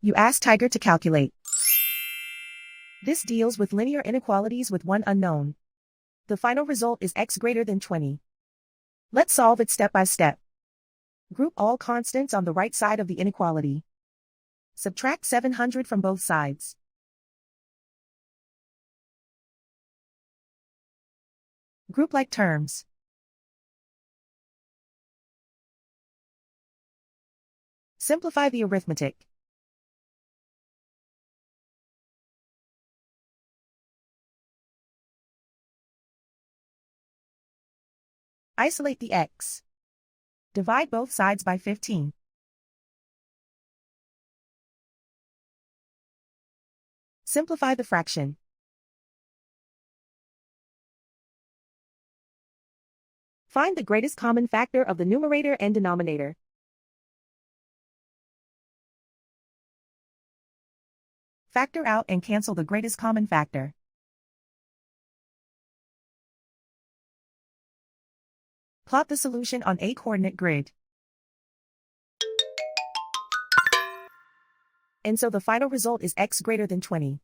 You ask Tiger to calculate. This deals with linear inequalities with one unknown. The final result is x greater than 20. Let's solve it step by step. Group all constants on the right side of the inequality. Subtract 700 from both sides. Group like terms. Simplify the arithmetic. Isolate the x. Divide both sides by 15. Simplify the fraction. Find the greatest common factor of the numerator and denominator. Factor out and cancel the greatest common factor. Plot the solution on a coordinate grid. And so the final result is x greater than 20.